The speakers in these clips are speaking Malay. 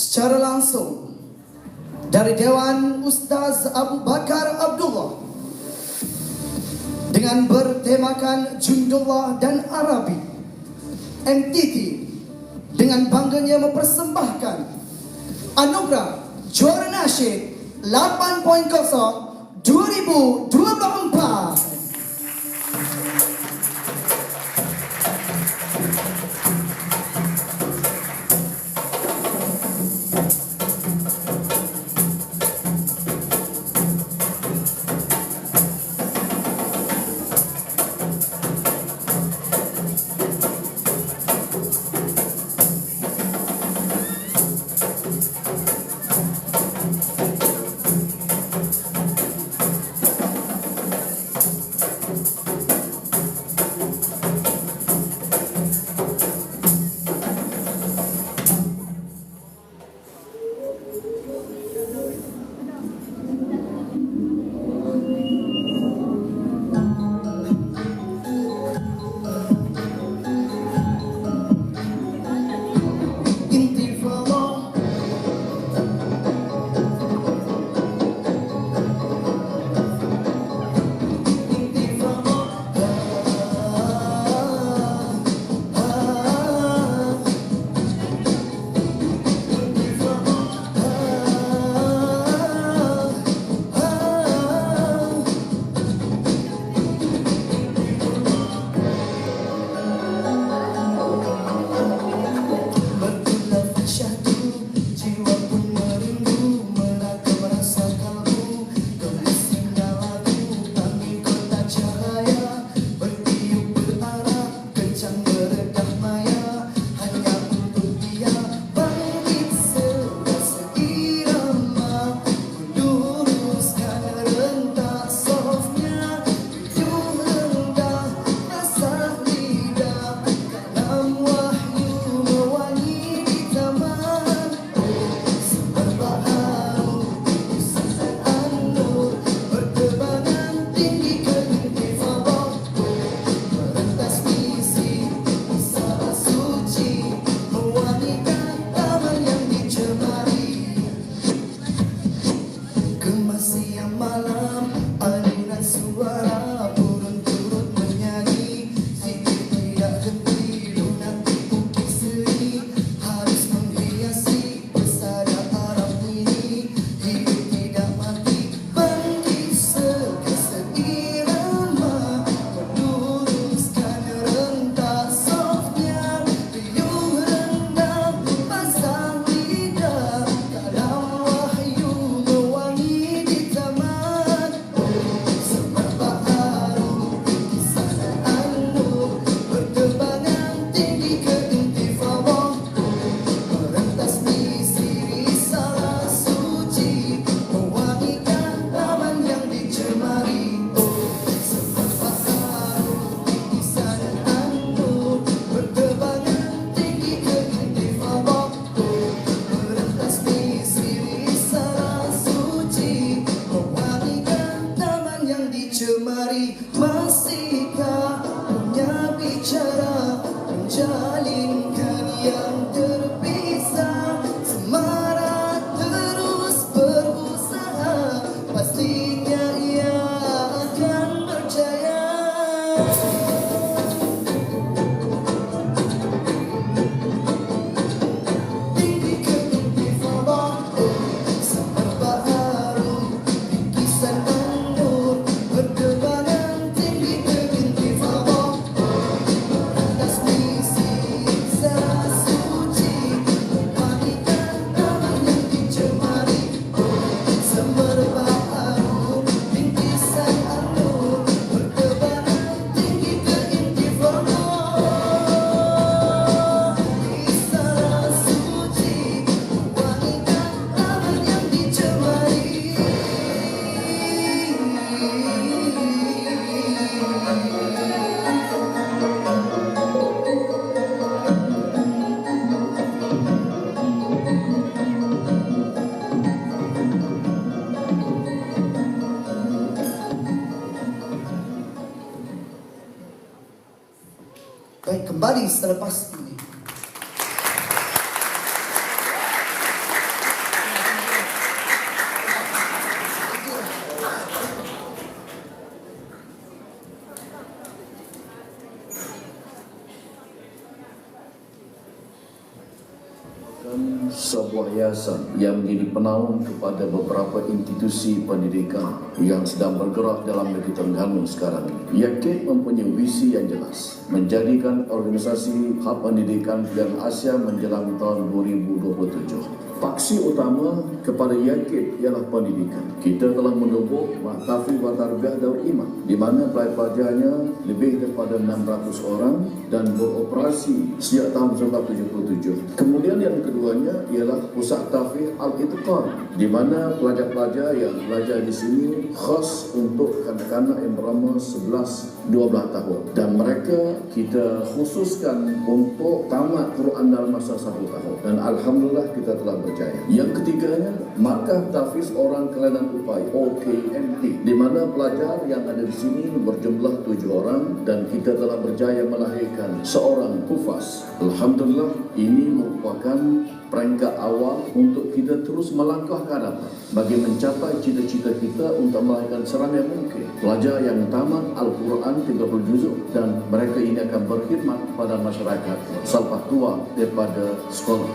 secara langsung dari Dewan Ustaz Abu Bakar Abdullah dengan bertemakan Jundullah dan Arabi. MTT dengan bangganya mempersembahkan anugerah juara nasyid 8.0 2024. Masihkah punya bicara menjalinkan yang terpisah? Semarak terus berusaha, pastinya ia akan berjaya. Baik, kembali selepas ini. sebuah yayasan yang menjadi penaung kepada beberapa institusi pendidikan yang sedang bergerak dalam negeri Terengganu sekarang ini. YAKIT mempunyai visi yang jelas, menjadikan organisasi hub pendidikan Piala Asia menjelang tahun 2027. Paksi utama kepada YAKIT ialah pendidikan. Kita telah menubuh Tafiz wa Tarbiyah Darul Iman, di mana pelajar-pelajarnya lebih daripada 600 orang dan beroperasi sejak tahun 1977. Kemudian yang keduanya ialah Pusat Tafiz Al-Itqan, di mana pelajar-pelajar yang belajar di sini khas untuk kanak-kanak yang berumur 11-12 tahun, dan mereka kita khususkan untuk tamat Quran dalam masa 1 tahun, dan alhamdulillah kita telah berjaya. Yang ketiganya, Markah Tafiz Orang Kelainan Upaya OKMT, di mana pelajar yang ada di sini berjumlah 7 orang dan kita telah berjaya melahirkan seorang hufaz. Alhamdulillah, ini merupakan peringkat awal untuk kita terus melangkah ke hadapan bagi mencapai cita-cita kita untuk melahirkan seramai mungkin pelajar yang tamat Al-Quran 30 juzuk, dan mereka ini akan berkhidmat kepada masyarakat selepas keluar daripada sekolah.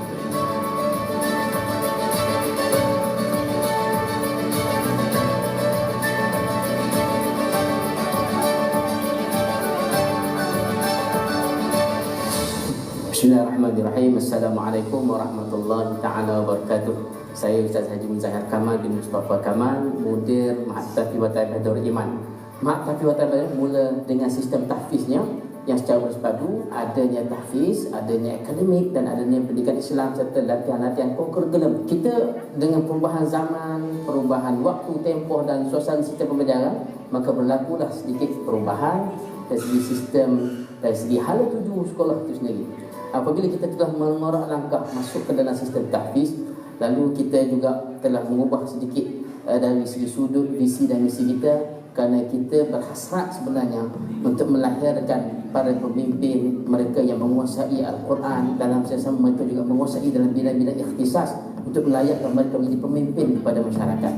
Bismillahirrahmanirrahim. Assalamualaikum warahmatullahi ta'ala wabarakatuh. Saya Ustaz Haji Muzahir Kamal bin Mustafa Kamal, Mudir Mahat Tafiz wa Tarbiyah Darul Iman. Mahat Tafiz wa Tarbiyah mula dengan sistem tahfiznya yang secara bersepadu, adanya tahfiz, adanya akademik dan adanya pendidikan Islam serta latihan-latihan kurikulum. Kita dengan perubahan zaman, perubahan waktu, tempoh dan suasana sistem pembelajaran, maka berlakulah sedikit perubahan dari segi sistem, dari segi hala tuju sekolah itu sendiri. Apabila kita telah mengorak langkah masuk ke dalam sistem tahfiz, lalu kita juga telah mengubah sedikit dari segi sudut visi dan misi kita, kerana kita berhasrat sebenarnya untuk melahirkan para pemimpin, mereka yang menguasai Al-Quran, dalam sesama mereka juga menguasai dalam bidang-bidang ikhtisas untuk melayakkan mereka menjadi pemimpin kepada masyarakat.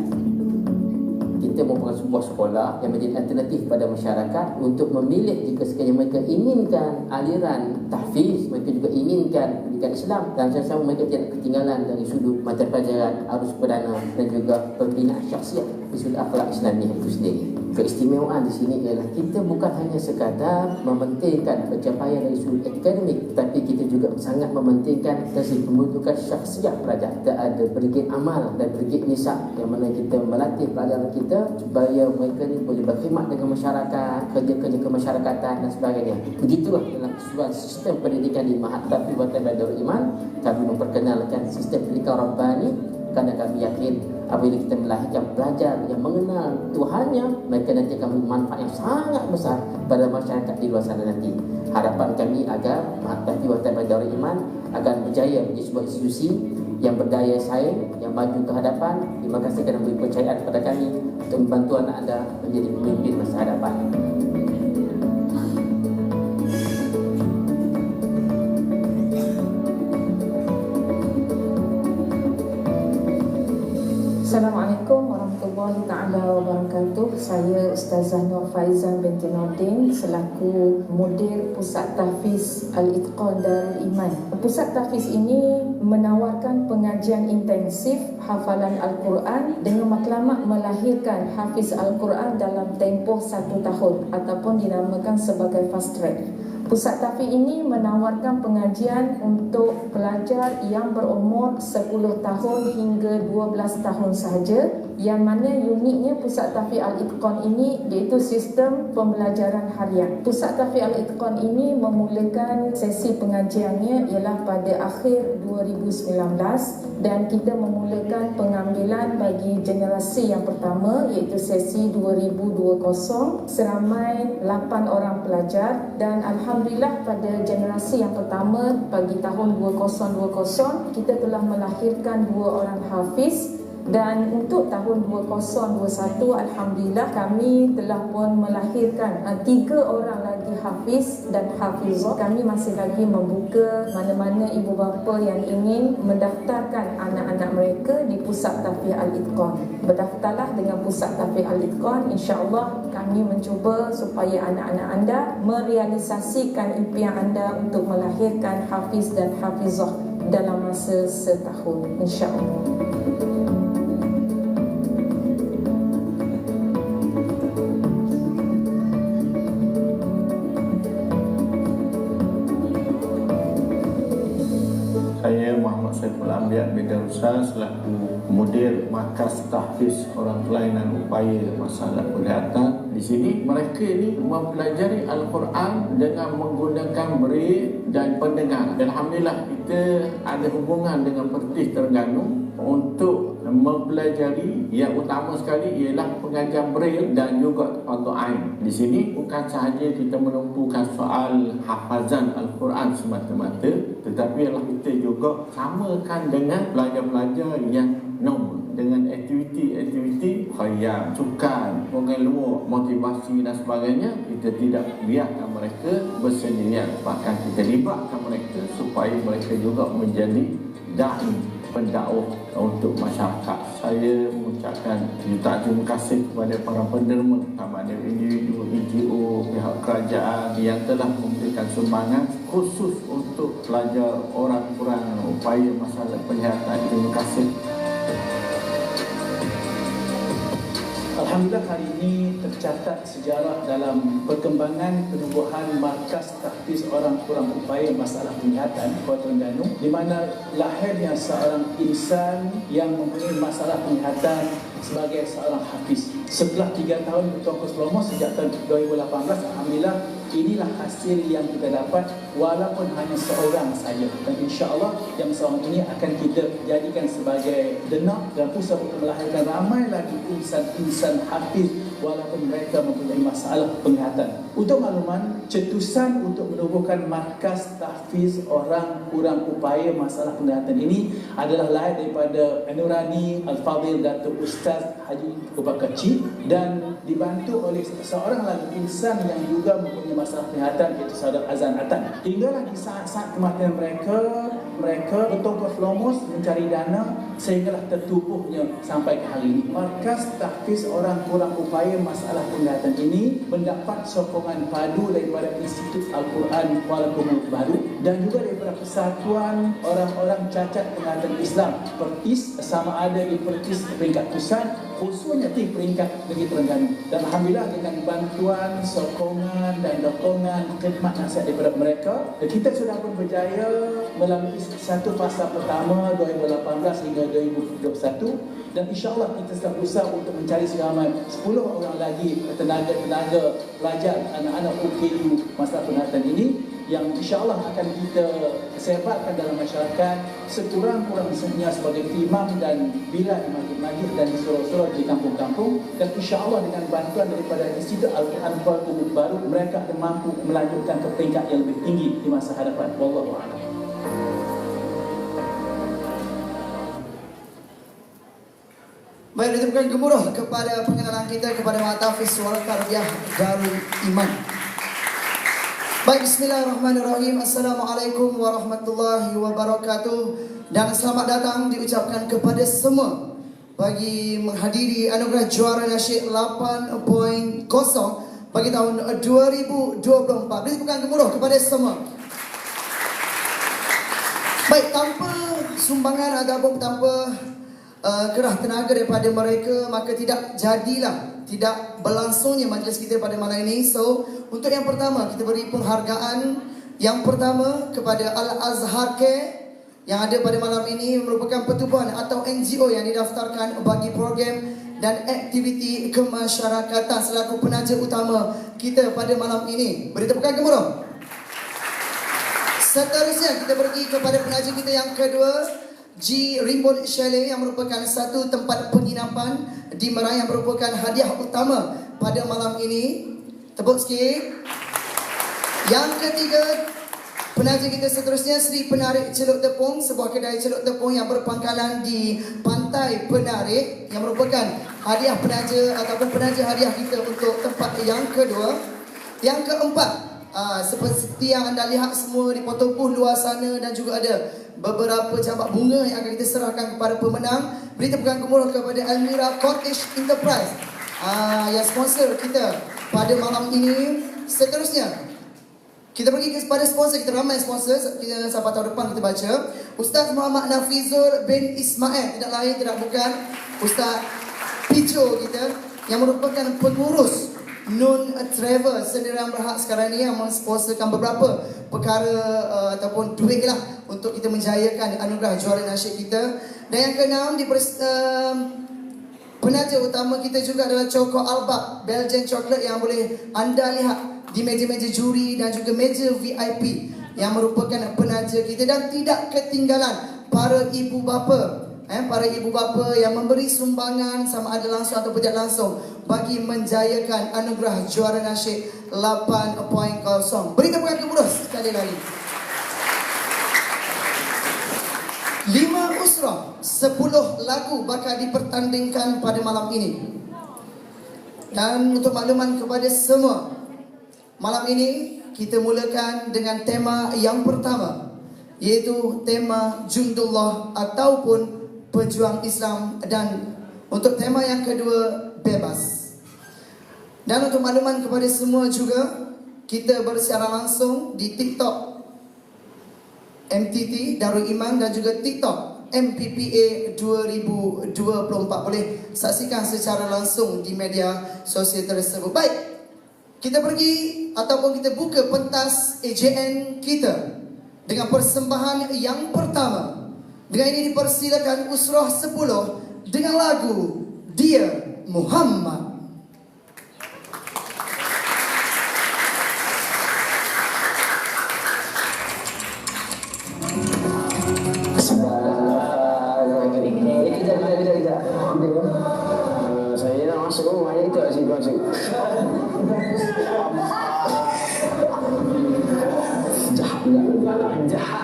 Kita merupakan sebuah sekolah yang menjadi alternatif kepada masyarakat untuk memilih jika sekiranya mereka inginkan aliran tahfiz, mereka juga inginkan pendidikan Islam, dan sama-sama mereka tidak ketinggalan dari sudut mata pelajaran, arus perdana dan juga pembinaan syakhsiat di sudut akhlak Islamiah itu sendiri. Keistimewaan di sini ialah kita bukan hanya sekadar mementingkan pencapaian dari sudut akademik, tetapi kita juga sangat mementingkan dari segi pembentukan syakhsiah pelajar. Kita ada brigade amal dan brigade nisa, yang mana kita melatih pelajar kita supaya mereka ni boleh berkhidmat dengan masyarakat, kerja-kerja kemasyarakatan dan sebagainya. Begitulah dalam keseluruhan sistem pendidikan di Mahat Tafiz wa Tarbiyah Darul Iman. Kami memperkenalkan sistem pendidikan Rabbani kerana kami yakin apabila kita melahirkan pelajar yang mengenal Tuhannya, mereka nanti akan memberi manfaat yang sangat besar pada masyarakat di luar sana nanti. Harapan kami agar Mahat Tafiz wa Tarbiyah Darul Iman akan berjaya menjadi sebuah institusi yang berdaya saing, yang maju ke hadapan. Terima kasih kerana beri percayaan kepada kami untuk membantu anak anda menjadi pemimpin masa hadapan. Assalamualaikum warahmatullahi taala wabarakatuh. Saya Ustazah Nur Faizan binti Nordin selaku Mudir Pusat Tahfiz Al-Itqan Darul Iman. Pusat Tahfiz ini menawarkan pengajian intensif hafalan Al-Quran dengan matlamat melahirkan hafiz Al-Quran dalam tempoh 1 tahun ataupun dinamakan sebagai fast track. Pusat tahfiz ini menawarkan pengajian untuk pelajar yang berumur 10 tahun hingga 12 tahun sahaja, yang mana uniknya Pusat Tahfiz Al-Itqan ini iaitu sistem pembelajaran harian. Pusat Tahfiz Al-Itqan ini memulakan sesi pengajiannya ialah pada akhir 2019 dan kita memulakan pengambilan bagi generasi yang pertama iaitu sesi 2020 seramai 8 orang pelajar, dan alhamdulillah pada generasi yang pertama bagi tahun 2020 kita telah melahirkan 2 orang hafiz. Dan untuk tahun 2021 alhamdulillah kami telah pun melahirkan 3 orang lagi hafiz dan hafizah. Kami masih lagi membuka mana-mana ibu bapa yang ingin mendaftarkan anak-anak mereka di Pusat Tahfiz Al-Itqan. Berdaftarlah dengan Pusat Tahfiz Al-Itqan. InsyaAllah kami mencuba supaya anak-anak anda merealisasikan impian anda untuk melahirkan hafiz dan hafizah dalam masa setahun, insya-Allah. Saya Muhammad Saiful Anbiya bin Darussalam selaku Mudir Markas Tahfiz Orang Kelainan Upaya Masalah Penglihatan. Di sini mereka ini mempelajari Al-Quran dengan menggunakan braille dan pendengar. Dan alhamdulillah kita ada hubungan dengan Pertis Terengganu untuk mempelajari yang utama sekali ialah pengajar braille dan juga tafadhul ain. Di sini bukan sahaja kita menumpukan soal hafazan Al-Quran semata-mata, tetapi kita juga samakan dengan pelajar-pelajar yang normal dengan aktiviti-aktiviti khayal, sukan, pengeluar, motivasi dan sebagainya. Kita tidak biarkan mereka bersendirian, bahkan kita libatkan mereka supaya mereka juga menjadi da'i, pendakwah untuk masyarakat. Saya mengucapkan jutaan terima kasih kepada para penderma, sama ada individu, NGO, pihak kerajaan yang telah memberikan sumbangan khusus untuk pelajar orang kurang upaya masalah penglihatan. Terima kasih. Alhamdulillah hari ini tercatat sejarah dalam perkembangan penubuhan Markas Tahfiz Orang Kurang Upaya Masalah Penglihatan Kota Terengganu, di mana lahirnya seorang insan yang mempunyai masalah penglihatan sebagai seorang hafiz. Setelah 3 tahun bertongkos lomo sejak tahun 2018, alhamdulillah inilah hasil yang kita dapat, walaupun hanya seorang saja. Dan insya-Allah yang seorang ini akan kita jadikan sebagai denak dan pusat untuk melahirkan ramai lagi insan-insan hafiz walaupun mereka mempunyai masalah penglihatan. Untuk makluman, cetusan untuk menubuhkan Markas Tahfiz Orang Kurang Upaya Masalah Penglihatan ini adalah lahir daripada Nurani Al-Fadhil Datuk Ustaz Haji Abu Bakar Cik dan dibantu oleh seorang lagi insan yang juga mempunyai masalah penglihatan, iaitu Saudara Azan Atan. Hinggalah di saat-saat kematian mereka bertongkos lomos mencari dana sehinggalah tertubuhnya sampai ke hari ini. Markas Tahfiz Orang Kurang Upaya Masalah Penglihatan ini mendapat sokongan padu daripada Institut Al-Quran Kuala Lumpur Baru dan juga daripada Persatuan Orang-Orang Cacat Penglihatan Islam Pertis, sama ada di Pertis peringkat pusat, khususnya di peringkat negeri Terengganu. Dan alhamdulillah dengan bantuan, sokongan dan dukungan khidmat nasihat daripada mereka, kita sudah pun berjaya melalui satu fasa pertama 2018 hingga 2021, dan insya-Allah kita sedang berusaha untuk mencari seramai 10 orang lagi tenaga pelajar anak-anak UKU masalah penglihatan ini yang insya-Allah akan kita sebarkan dalam masyarakat sekurang-kurangnya sebagai imam dan bila di masjid-masjid dan di surau-surau di kampung-kampung, dan insya-Allah dengan bantuan daripada Institut Al-Quran Kuala Lumpur Baru mereka akan mampu melanjutkan ke peringkat yang lebih tinggi di masa hadapan. Wallahu a'lam. Baik, ditemukan gemuruh kepada pengenalan kita kepada Mahtafiz Suara Tarbiyah Darul Iman. Baik, bismillahirrahmanirrahim. Assalamualaikum warahmatullahi wabarakatuh. Dan selamat datang diucapkan kepada semua bagi menghadiri anugerah juara nasyid 8.0 bagi tahun 2024. Ditemukan gemuruh kepada semua. Baik, tanpa sumbangan ataupun tanpa kerah tenaga daripada mereka, maka tidak berlangsungnya majlis kita pada malam ini. So, untuk yang pertama kita beri penghargaan yang pertama kepada Al-Azhar Care yang ada pada malam ini, merupakan pertubuhan atau NGO yang didaftarkan bagi program dan aktiviti kemasyarakatan selaku penaja utama kita pada malam ini. Beri tepukan gemuruh. Seterusnya kita pergi kepada penaja kita yang kedua, G Rimbun Chalet, yang merupakan satu tempat penginapan di Merai yang merupakan hadiah utama pada malam ini. Tepuk sikit. Yang ketiga, penaja kita seterusnya Sri Penarik Celuk Tepung, sebuah kedai celuk tepung yang berpangkalan di Pantai Penarik yang merupakan hadiah penaja ataupun penaja hadiah kita untuk tempat yang kedua. Yang keempat, seperti yang anda lihat semua di potopuh luar sana, dan juga ada beberapa cabak bunga yang akan kita serahkan kepada pemenang. Beri tepukan gemuruh kepada Almira Cottage Enterprise yang sponsor kita pada malam ini. Seterusnya Kita pergi kepada sponsor, kita ramai sponsor. Kita sampai tahun depan kita baca. Ustaz Muhammad Nafizul bin Ismail, tidak lain tidak bukan Ustaz Pijo kita, yang merupakan pengurus Nun Travel Sendirian Berhad sekarang ni, yang mensponsorkan beberapa perkara ataupun duit lah untuk kita menjayakan anugerah juara nasyid kita. Dan yang keenam, penaja utama kita juga adalah Choco Alba Belgian Chocolate, yang boleh anda lihat di meja-meja juri dan juga meja VIP, yang merupakan penaja kita. Dan tidak ketinggalan para ibu bapa, para ibu bapa yang memberi sumbangan sama ada langsung atau tidak langsung bagi menjayakan anugerah juara nasyid 8.0. Beri tepukan kemudian sekali lagi. 5 usrah, 10 lagu bakal dipertandingkan pada malam ini. Dan untuk makluman kepada semua, malam ini kita mulakan dengan tema yang pertama, iaitu tema Jundullah ataupun Pejuang Islam. Dan untuk tema yang kedua, bebas. Dan untuk makluman kepada semua juga, kita bersiaran langsung di TikTok MTT Darul Iman dan juga TikTok MPPA 2024. Boleh saksikan secara langsung di media sosial tersebut. Baik, kita pergi ataupun kita buka pentas AJN kita dengan persembahan yang pertama. Dengan ini dipersilakan usrah 10 dengan lagu Dia Muhammad. Saya nak masuk rumah ni, kita asyik masuk. Jahat pula. Jahat.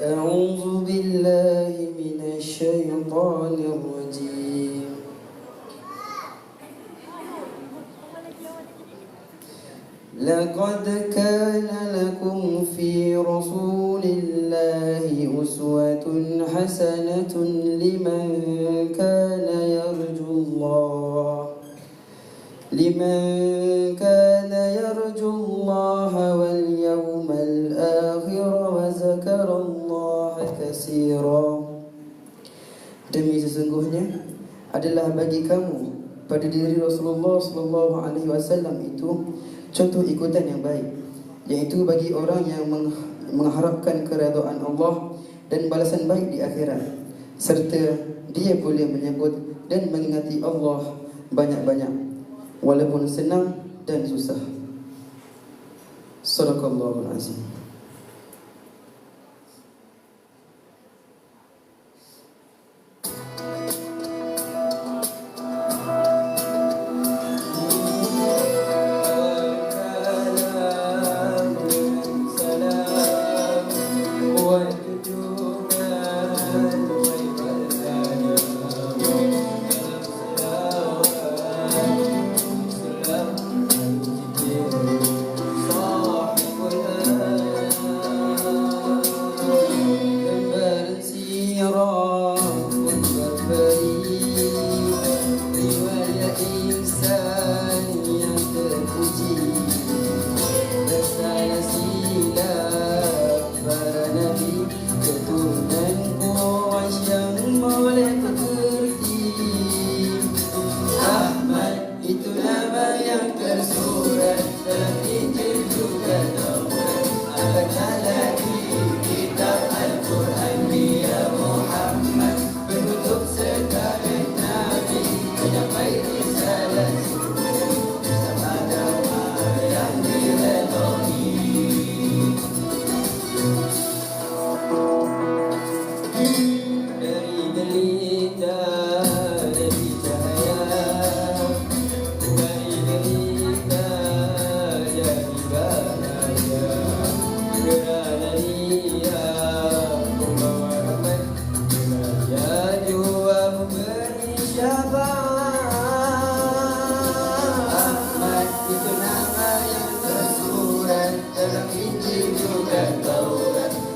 أعوذ بالله من الشيطان الرجيم لقد كان لكم في رسول الله أسوة حسنة لمن كان يرجو الله واليوم الآخر وذكر الله كثيرا. Demi sesungguhnya adalah bagi kamu pada diri Rasulullah sallallahu alaihi wasallam itu contoh ikutan yang baik, yaitu bagi orang yang mengharapkan keridhaan Allah dan balasan baik di akhirat, serta dia boleh menyebut dan mengingati Allah banyak-banyak walaupun senang dan susah. Sadaqallahul azim.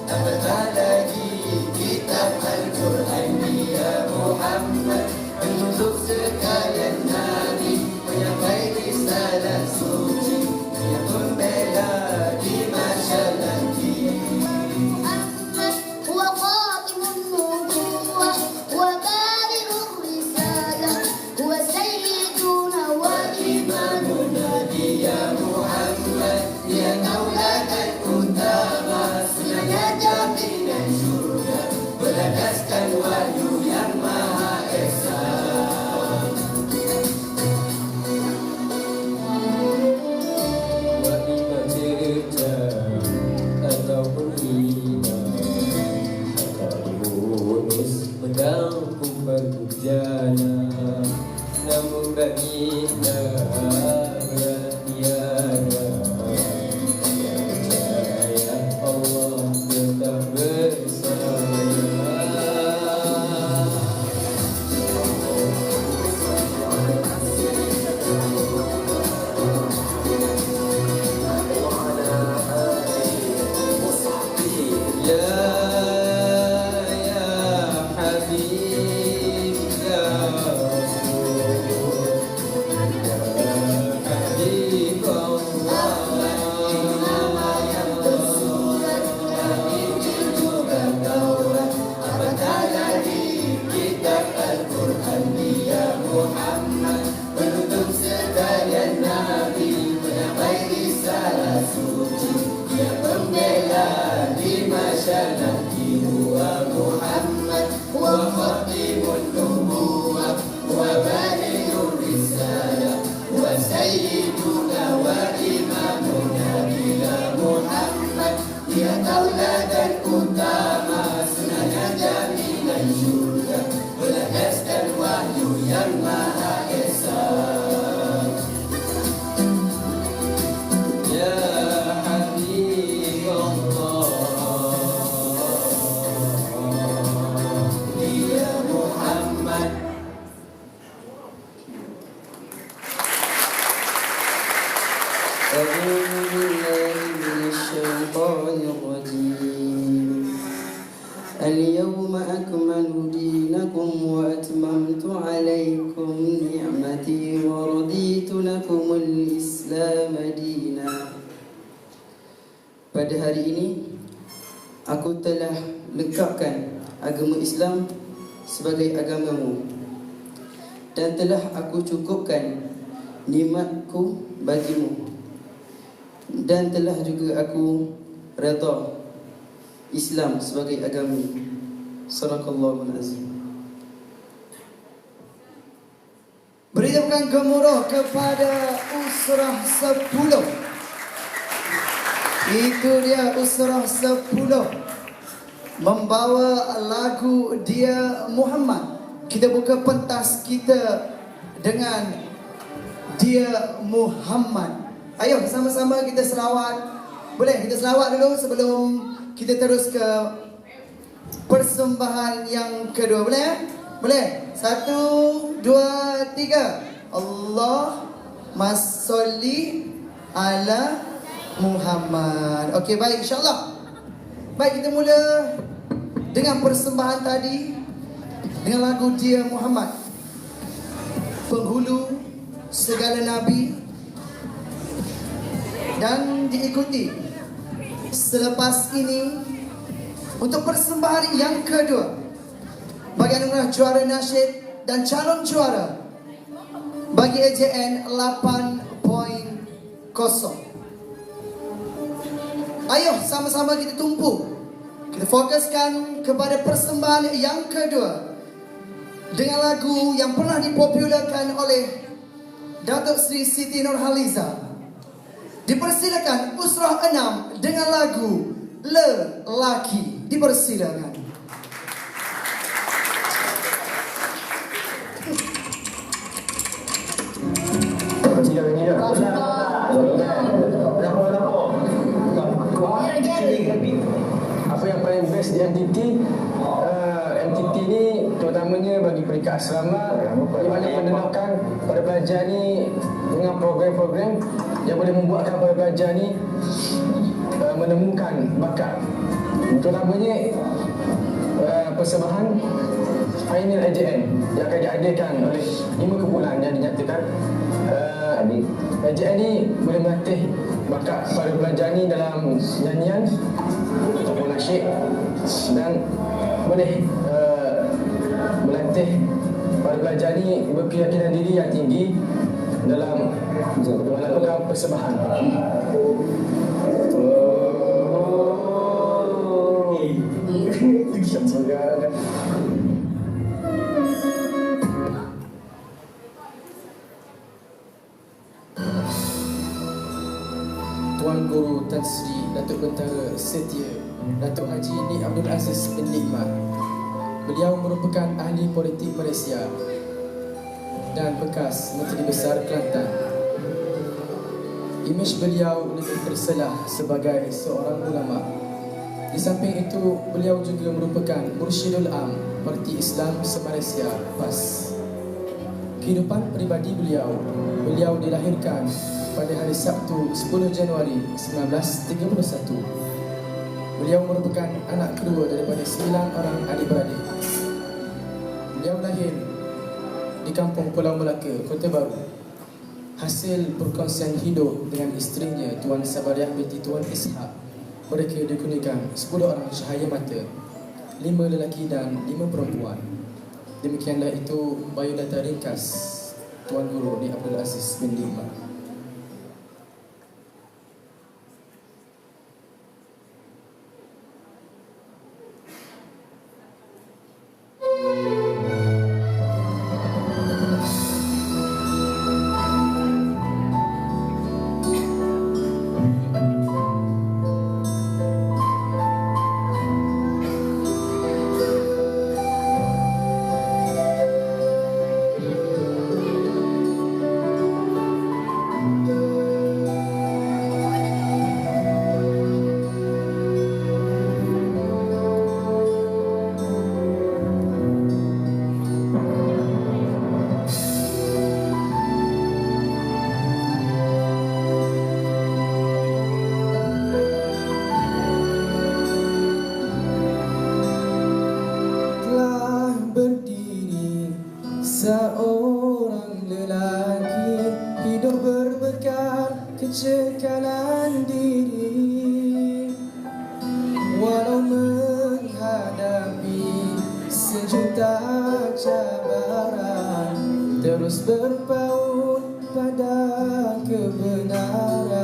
Apatah lagi kitab Al-Quran, ya Muhammad. Untuk sekalian Nabi menyampaikan risalah suci yang membela di mahsyar nanti. هو خاتم النبوة وبارئ الرسالة هو سيدنا وإمامنا Dia Muhammad, dia tauladan utama, sunanya jaminan syurga, berlandaskan wahyu yang maha esa. Wanita cerita ataupun hina akan bonus pedangku berhujana, namun baginda tiada yang percaya Allah tetap bersama. Penutup sekalian Nabi menyampaikan risalah suci, dia pembela di mahsyar nanti. Huwa Muhammad, huwa khatimun nubuwah, huwa balighur risalah, huwa sayyiduna wa imamuna. Bila Muhammad, dia tauladan utama, sunanya jaminan syurga, berlandaskan wahyu yang maha esa. Ya Habib Allah, Dia Muhammad. أعوذ بالله من الشيطان الرجيم. اليوم أكملت دينكم وأتممت عليكم نعمتي ورضيت لكم الإسلام دينا. Pada hari ini aku telah lekapkan agama Islam sebagai agamamu dan telah aku cukupkan nikmatku bagimu, dan telah juga aku redha Islam sebagai agama. Sadaqallahul azim. Beri tepukan gemuruh kepada Usrah 10. Itu dia Usrah 10 membawa lagu Dia Muhammad. Kita buka pentas kita dengan Dia Muhammad. Ayo sama-sama kita selawat. Boleh kita selawat dulu sebelum kita terus ke persembahan yang kedua. Boleh? Boleh? 1, 2, 3. Allahumma sholli ala Muhammad. Okey, baik, insyaAllah. Baik, kita mula dengan persembahan tadi dengan lagu Dia Muhammad, penghulu segala Nabi, dan diikuti selepas ini untuk persembahan yang kedua bagi anugerah juara nasyid dan calon juara bagi AJN 8.0. Ayo sama-sama kita tumpu, kita fokuskan kepada persembahan yang kedua dengan lagu yang pernah dipopularkan oleh Datuk Seri Siti Nurhaliza. Dipersilakan Usrah 6 dengan lagu Lelaki. Dipersilakan. apa yang paling best di MTT, MTT ni terutamanya bagi peringkat asrama, di mana menentukan para pelajar ni dengan program-program yang boleh membuatkan para pelajar ni menemukan bakat, terutamanya persembahan final AJN yang akan diadakan oleh 5 kumpulan yang dinyatakan. AJN ni boleh melatih bakat para pelajar ni dalam nyanyian ataupun nasyid, dan boleh melatih para pelajar ni berkeyakinan diri yang tinggi dalam melakukan persembahan. Tuan Guru Tan Sri Datuk Bentara Setia Datuk Haji Ni Abdul Aziz bin Nikmat. Beliau merupakan ahli politik Malaysia dan bekas Menteri Besar Kelantan. Imej beliau lebih terselah sebagai seorang ulama. Di samping itu, beliau juga merupakan Mursyidul Am Parti Islam Se-Malaysia PAS. Kehidupan peribadi beliau dilahirkan pada hari Sabtu 10 Januari 1931. Beliau merupakan anak kedua daripada 9 orang adik-beradik. Beliau lahir di kampung Pulau Melaka, Kota Baru. Hasil perkongsian hidup dengan isterinya Tuan Sabariah binti Tuan Ishak. Mereka dikurniakan 10 orang cahaya mata, 5 lelaki dan 5 perempuan. Demikianlah itu biodata ringkas Tuan Guru Ni Abdul Aziz bin Nikmat. Seorang lelaki hidup berbekal kecekalan diri, walau menghadapi sejuta cabaran, terus berpaut pada kebenaran.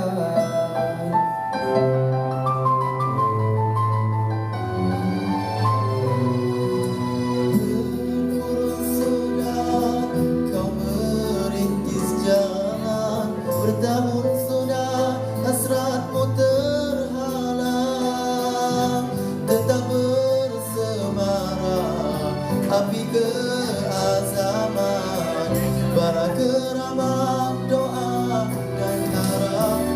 Bertahun sudah hasratmu terhalang, tetap bersemarah api keazaman, bara keramat doa dan harapan.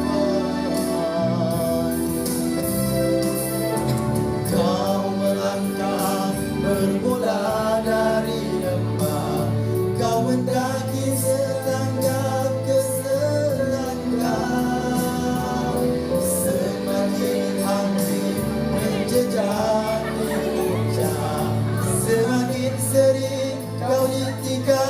Kau melangkah bermula dari lembah, kau mendaki setangga semakin sering kau ditinggal